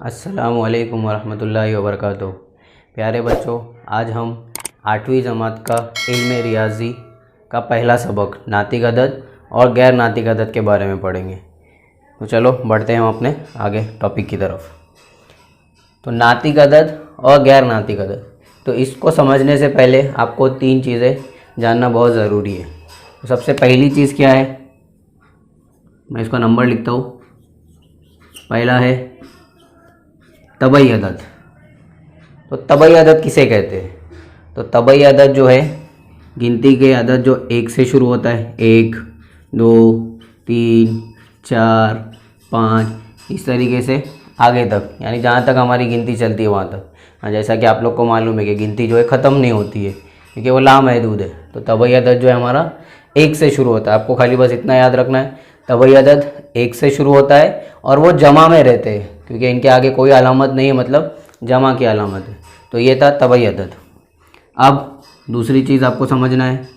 अस्सलामुअलैकुम वरहमतुल्लाहि वबरकातुहू। प्यारे बच्चों, आज हम 8वीं जमात का इल्म रियाजी का पहला सबक नातिक अदद और गैर नातिक अदद के बारे में पढ़ेंगे। तो चलो बढ़ते हैं हम अपने आगे टॉपिक की तरफ। तो नातिक अदद और गैर नातिक अदद, तो इसको समझने से पहले आपको 3 चीज़ें जानना बहुत ज़रूरी है। तो सबसे पहली चीज़ क्या है, मैं इसका नंबर लिखता हूँ। पहला है तबई अदद। तो तबई अदद किसे कहते हैं? तो तबई अदद जो है गिनती के अदद जो 1 से शुरू होता है, 1, 2, 3, 4, 5 इस तरीके से आगे तक, यानी जहाँ तक हमारी गिनती चलती है वहाँ तक। जैसा कि आप लोग को मालूम है कि गिनती जो है ख़त्म नहीं होती है क्योंकि वो लामहदूद है। तो तबई अदद जो है हमारा 1 से शुरू होता है। आपको खाली बस इतना याद रखना है, तबई अदद 1 से शुरू होता है और वो जमा में रहते हैं क्योंकि इनके आगे कोई अलामत नहीं है, मतलब जमा की अलामत है। तो ये था तबई अदद। अब दूसरी चीज़ आपको समझना है,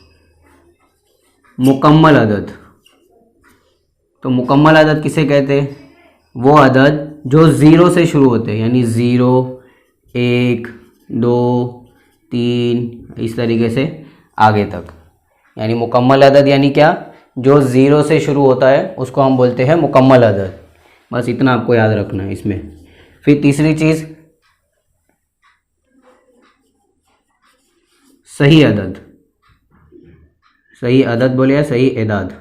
मुकम्मल अदद। तो मुकम्मल अदद किसे कहते हैं? वो अदद जो 0 से शुरू होते हैं, यानी 0, 1, 2, 3 इस तरीके से आगे तक। यानी मुकम्मल अदद यानी क्या? जो 0 से शुरू होता है उसको हम बोलते हैं मुकम्मल अदद। बस इतना आपको याद रखना है इसमें। फिर तीसरी चीज़ सही अदद। सही अदद बोले या सही एदाद?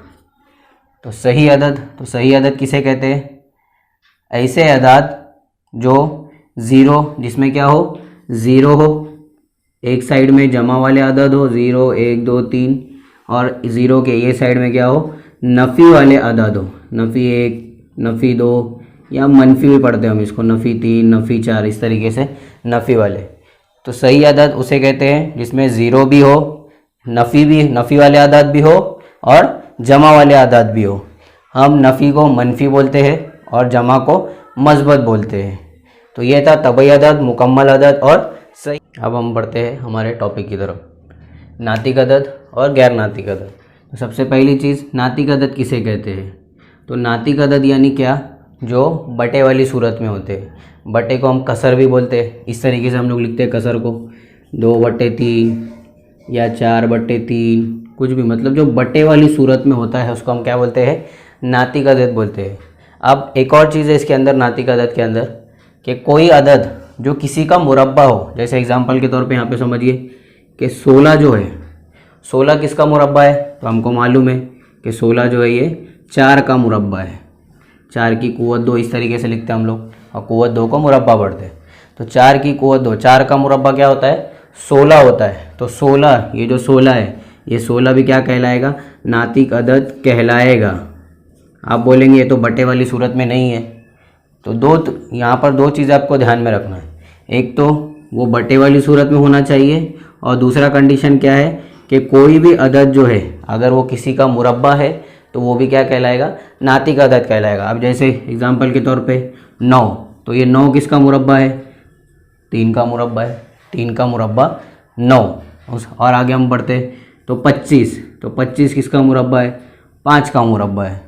तो सही अदद, तो सही अदद किसे कहते हैं? ऐसे अदाद जो 0, जिसमें क्या हो, 0 हो, एक साइड में जमा वाले अदद हो 0, 1, 2, 3, और 0 के ये साइड में क्या हो, नफ़ी वाले अदद हो, नफ़ी 1, नफ़ी 2, या मनफी भी पढ़ते हैं हम इसको, नफ़ी 3, नफ़ी 4 इस तरीके से नफ़ी वाले। तो सही अदद उसे कहते हैं जिसमें 0 भी हो, नफ़ी वाले अदद भी हो और जमा वाले अदद भी हो। हम नफ़ी को मनफी बोलते हैं और जमा को मस्बत बोलते हैं। तो ये था तबई अदद, मुकम्मल अदद और सही। अब हम बढ़ते हैं हमारे टॉपिक की तरफ, नातिक अदद और गैर नातिक अदद। तो सबसे पहली चीज़, नातिक अदद किसे कहते हैं? तो नातिक अदद यानी क्या? जो बटे वाली सूरत में होते हैं। बटे को हम कसर भी बोलते हैं, इस तरीके से हम लोग लिखते हैं कसर को, 2/3 या 4/3 कुछ भी, मतलब जो बटे वाली सूरत में होता है उसको हम क्या बोलते हैं? नातिक अदद बोलते हैं। अब एक और चीज़ है इसके अंदर, नातिक अदद के अंदर, कि कोई अदद जो किसी का मुरब्बा हो। जैसे एग्जांपल के तौर पे यहाँ पे समझिए कि 16 जो है, 16 किसका मुरब्बा है? तो हमको मालूम है कि 16 जो है ये 4 का मुरब्बा है। 4 की कुव्वत 2 इस तरीके से लिखते हैं हम लोग, और कुव्वत 2 को मुरब्बा पढ़ते हैं। तो 4 की कुव्वत 2, 4 का मुरब्बा क्या होता है? 16 होता है। तो 16, ये जो 16 है, ये 16 भी क्या कहलाएगा? नातिक अदद कहलाएगा। आप बोलेंगे ये तो बटे वाली सूरत में नहीं है। तो यहाँ पर 2 चीज़ें आपको ध्यान में रखना है। एक तो वो बटे वाली सूरत में होना चाहिए, और दूसरा कंडीशन क्या है कि कोई भी अदद जो है अगर वो किसी का मुरब्बा है तो वो भी क्या कहलाएगा? नातिक अदद कहलाएगा। अब जैसे एग्जांपल के तौर पे 9, तो ये 9 किसका मुरब्बा है? 3 का मुरब्बा है, 3 का मुरब्बा 9। और आगे हम बढ़ते तो 25, तो 25 किसका मुरब्बा है? 5 का मुरब्बा है,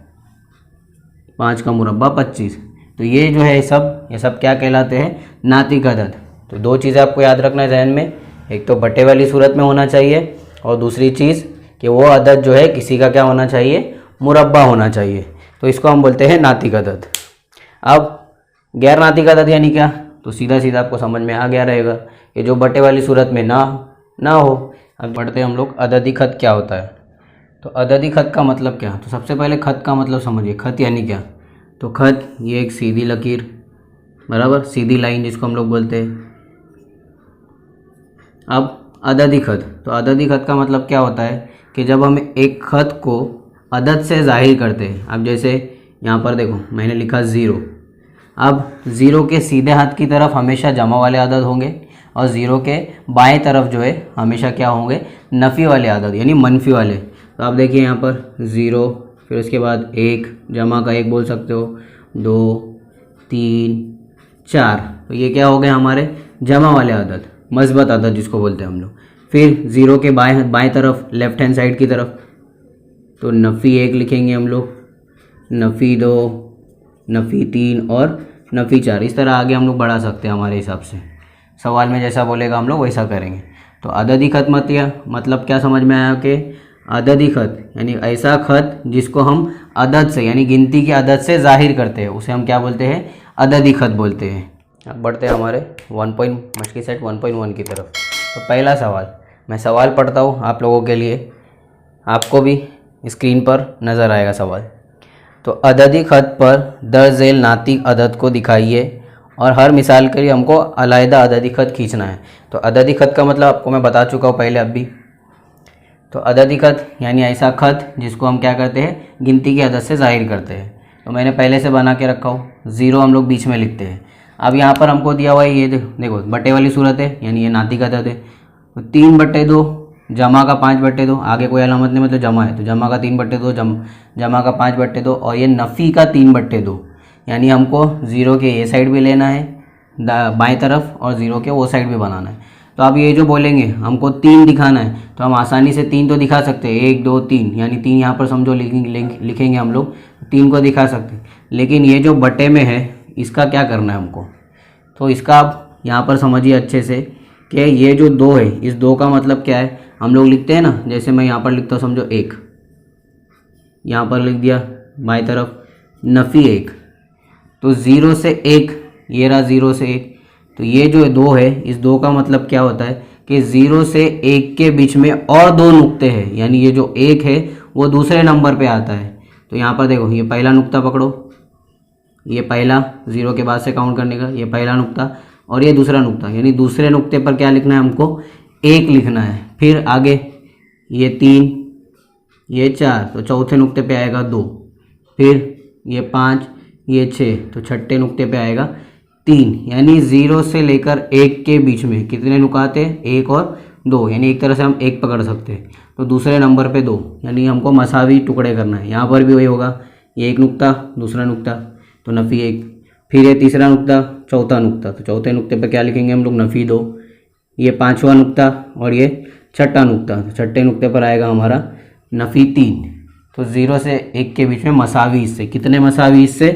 5 का मुरब्बा 25। तो ये जो है ये सब क्या कहलाते हैं? नातिक अदद। तो 2 चीज़ें आपको याद रखना है ज़हन में, एक तो बटे वाली सूरत में होना चाहिए, और दूसरी चीज़ कि वो अदद जो है किसी का क्या होना चाहिए? मुरब्बा होना चाहिए। तो इसको हम बोलते हैं नातिक अदद। अब गैर नातिक अदद यानी क्या? तो सीधा सीधा आपको समझ में आ गया रहेगा कि जो बटे वाली सूरत में ना हो। अब पढ़ते हैं हम लोग अददी खत क्या होता है। तो अददी खत का मतलब क्या? तो सबसे पहले खत का मतलब समझिए। खत यानी क्या? तो खत ये एक सीधी लकीर, बराबर, सीधी लाइन जिसको हम लोग बोलते हैं। अब अददी खत, तो अददी खत का मतलब क्या होता है कि जब हम एक खत को अदद से ज़ाहिर करते हैं। अब जैसे यहाँ पर देखो मैंने लिखा 0। अब 0 के सीधे हाथ की तरफ हमेशा जमा वाले अदद होंगे, और 0 के बाएं तरफ जो है हमेशा क्या होंगे? नफ़ी वाले अदद, यानी मनफी वाले। तो आप देखिए यहाँ पर 0, फिर उसके बाद 1, जमा का 1 बोल सकते हो, 2, 3, 4। तो ये क्या हो गए हमारे? जमा वाले अदद, मस्बत अदद जिसको बोलते हैं हम लोग। फिर 0 के बाएं तरफ, लेफ्ट हैंड साइड की तरफ, तो नफ़ी 1 लिखेंगे हम लोग, नफ़ी 2, नफ़ी 3 और नफ़ी 4। इस तरह आगे हम लोग बढ़ा सकते हैं, हमारे हिसाब से सवाल में जैसा बोलेगा हम लोग वैसा करेंगे। तो अददी खत मतलब क्या समझ में आया कि अददी खत यानी ऐसा खत जिसको हम अदद से यानी गिनती की अदद से जाहिर करते हैं, उसे हम क्या बोलते हैं, अददी खत बोलते हैं। अब बढ़ते हैं हमारे मशकी सेट 1.1 की तरफ। तो पहला सवाल, मैं सवाल पढ़ता हूँ आप लोगों के लिए, आपको भी स्क्रीन पर नज़र आएगा सवाल। तो अददी खत पर दर्ज झेल नातिक अदद को दिखाइए और हर मिसाल के लिए हमको अलहदा अददी खत खींचना है। तो अददी खत का मतलब आपको मैं बता चुका हूँ पहले अब भी। तो अददी खत यानी ऐसा खत जिसको हम क्या करते हैं, गिनती की अदद से जाहिर करते हैं। तो मैंने पहले से बना के रखा हूँ, 0 हम लोग बीच में लिखते हैं। अब यहाँ पर हमको दिया हुआ है ये देखो बटे वाली सूरत है, यानी ये नातिक अदद है। तो 3/2 जमा का 5/2, आगे कोई अलामत नहीं मतलब जमा है, तो जमा का 3/2 जमा का 5/2 और ये नफ़ी का 3/2, यानी हमको 0 के ये साइड भी लेना है बाएं तरफ और 0 के वो साइड भी बनाना है। तो अब ये जो बोलेंगे हमको 3 दिखाना है, तो हम आसानी से 3 तो दिखा सकते हैं, 1 2 3, यानी 3 यहाँ पर समझो लिखेंगे हम लोग, 3 को दिखा सकते हैं। लेकिन ये जो बटे में है इसका क्या करना है हमको, तो इसका आप यहाँ पर समझिए अच्छे से कि ये जो 2 है, इस 2 का मतलब क्या है, हम लोग लिखते हैं ना, जैसे मैं यहाँ पर लिखता हूँ समझो 1, यहाँ पर लिख दिया बाएं तरफ नफ़ी 1, तो 0 से 1, ये रहा 0 से 1, तो ये जो 2 है, इस 2 का मतलब क्या होता है कि 0 से 1 के बीच में और 2 नुक्ते हैं, यानी ये जो 1 है वो दूसरे नंबर पे आता है। तो यहाँ पर देखो ये पहला नुक्ता पकड़ो, ये पहला 0 के बाद से काउंट करने का, ये पहला नुक्ता और ये दूसरा नुक्ता, यानी दूसरे नुक्ते पर क्या लिखना है हमको, 1 लिखना है। फिर आगे ये 3, ये 4, तो चौथे नुक्ते पे आएगा 2, फिर ये 5, ये 6, तो छठे नुक्ते पे आएगा 3, यानी 0 से लेकर 1 के बीच में कितने नुकात है, 1 और 2, यानी एक तरह से हम 1 पकड़ सकते हैं। तो दूसरे नंबर पे 2, यानी हमको मसावी टुकड़े करना है। यहाँ पर भी वही होगा, ये 1 नुक्ता दूसरा नुक्ता तो नफ़ी 1, फिर ये तीसरा नुक्ता चौथा नुक्ता, तो चौथे नुक्ते पे क्या लिखेंगे हम लोग, नफ़ी 2, ये 5वां नुक्ता और ये छठा नुक्ता, तो छठे नुक्ते पर आएगा हमारा नफ़ी 3। तो 0 से 1 के बीच में मसावी हिस्से, कितने मसावी हिस्से,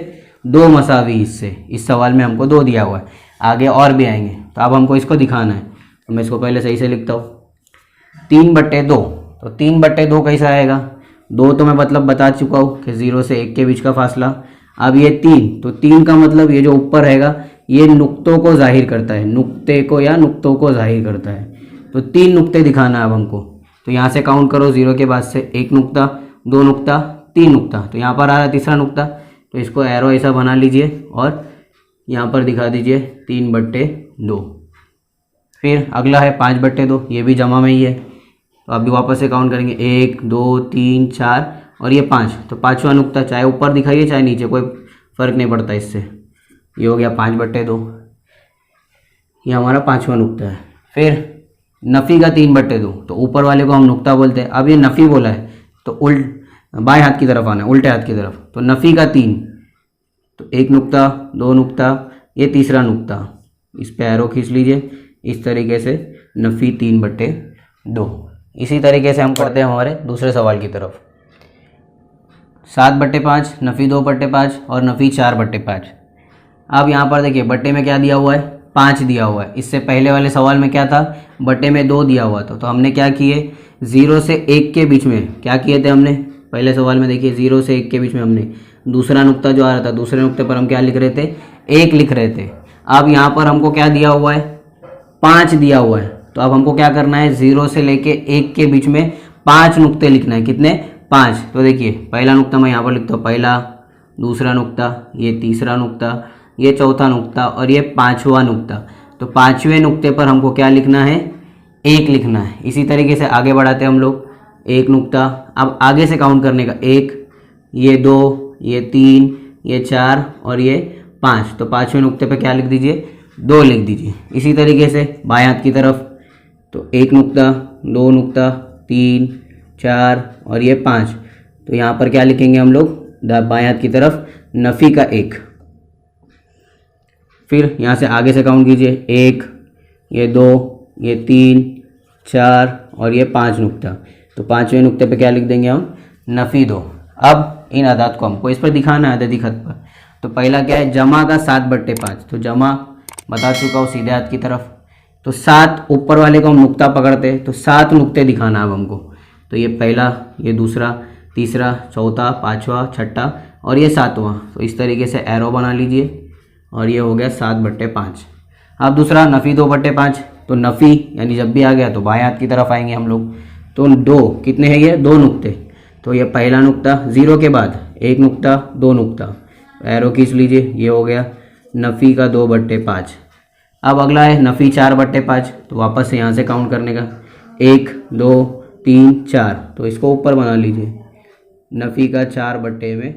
2 मसावी हिस्से। इस सवाल में हमको 2 दिया हुआ है, आगे और भी आएंगे। तो अब हमको इसको दिखाना है, तो मैं इसको पहले सही से लिखता हूँ, 3/2। तो 3/2 कैसा आएगा, 2 तो मैं मतलब बता चुका हूँ कि 0 से 1 के बीच का फासला। अब ये 3, तो 3 का मतलब ये जो ऊपर रहेगा ये नुक्तों को जाहिर करता है, नुक्ते को या नुक्तों को जाहिर करता है। तो 3 नुक्ते दिखाना है अब हमको। तो यहाँ से काउंट करो, 0 के बाद से 1 नुक्ता 2 नुक्ता 3 नुक्ता, तो यहाँ पर आ रहा है तीसरा नुक्ता, तो इसको एरो ऐसा बना लीजिए और यहाँ पर दिखा दीजिए 3/2। फिर अगला है 5/2, ये भी जमा में ही है। तो अभी वापस से काउंट करेंगे, 1 2 3 4 और ये 5, तो 5वां नुक्ता चाहे ऊपर दिखाइए चाहे नीचे, कोई फ़र्क नहीं पड़ता इससे। ये हो गया 5/2, ये हमारा 5वां नुक्ता है। फिर नफ़ी का 3/2, तो ऊपर वाले को हम नुक्ता बोलते हैं। अब ये नफ़ी बोला है तो बाएं हाथ की तरफ आना है, उल्टे हाथ की तरफ। तो नफ़ी का 3, तो 1 नुक्ता 2 नुक्ता ये तीसरा नुक्ता, इस पे एरो खींच लीजिए इस तरीके से, नफ़ी 3/2। इसी तरीके से हम करते हैं हमारे दूसरे सवाल की तरफ, 7/5, नफ़ी 2/5 और नफ़ी 4/5। अब यहाँ पर देखिए बट्टे में क्या दिया हुआ है, 5 दिया हुआ है। इससे पहले वाले सवाल में क्या था, बट्टे में 2 दिया हुआ था। तो हमने क्या किए, 0 से 1 के बीच में क्या किए थे हमने, पहले सवाल में देखिए 0 से 1 के बीच में हमने दूसरा नुक्ता जो आ रहा था, दूसरे नुक्ते पर हम क्या लिख रहे थे, 1 लिख रहे थे। अब यहाँ पर हमको क्या दिया हुआ है, 5 दिया हुआ है। तो अब हमको क्या करना है, 0 से लेके 1 के बीच में 5 नुक्ते लिखना है, कितने, 5। तो देखिए पहला नुक्ता मैं यहाँ पर लिखता हूँ, पहला, दूसरा नुक्ता, ये तीसरा नुक्ता, ये चौथा नुक्ता और ये 5वां नुक्ता। तो 5वें नुक्ते पर हमको क्या लिखना है, 1 लिखना है। इसी तरीके से आगे बढ़ाते हैं हम लोग, 1 नुक्ता, अब आगे से काउंट करने का, 1, ये 2, ये 3, ये 4 और ये 5। तो 5वें नुक्ते पे क्या लिख दीजिए, 2 लिख दीजिए। इसी तरीके से बाएं हाथ की तरफ, तो 1 नुक्ता 2 नुक्ता 3 4 और ये 5। तो यहाँ पर क्या लिखेंगे हम लोग, बाएं हाथ की तरफ नफ़ी का 1। फिर यहाँ से आगे से काउंट कीजिए, 1, ये 2, ये 3 4 और ये 5 नुक्ता। तो 5वें नुक्ते पे क्या लिख देंगे हम, नफ़ी 2। अब इन अदाद को हमको इस पर दिखाना है अददी खत पर। तो पहला क्या है, जमा का 7/5, तो जमा बता चुका हूँ सीधे हाथ की तरफ। तो 7 ऊपर वाले को हम नुक्ता पकड़ते हैं, तो 7 नुक्ते दिखाना अब हमको। तो ये पहला, ये दूसरा, तीसरा, चौथा, पाँचवा, छठा और ये 7वां। तो इस तरीके से एरो बना लीजिए और ये हो गया 7/5। अब दूसरा नफ़ी 2/5, तो नफ़ी यानी जब भी आ गया तो बाएं हाथ की तरफ आएंगे हम लोग। तो 2 कितने हैं ये, 2 नुक्ते। तो ये पहला नुक्ता, 0 के बाद 1 नुक्ता, 2 नुक्ता, एरो खींच लीजिए, ये हो गया नफ़ी का 2/5। अब अगला है नफ़ी 4/5, तो वापस से यहाँ से काउंट करने का, 1 2 3 4, तो इसको ऊपर बना लीजिए, नफ़ी का 4/5।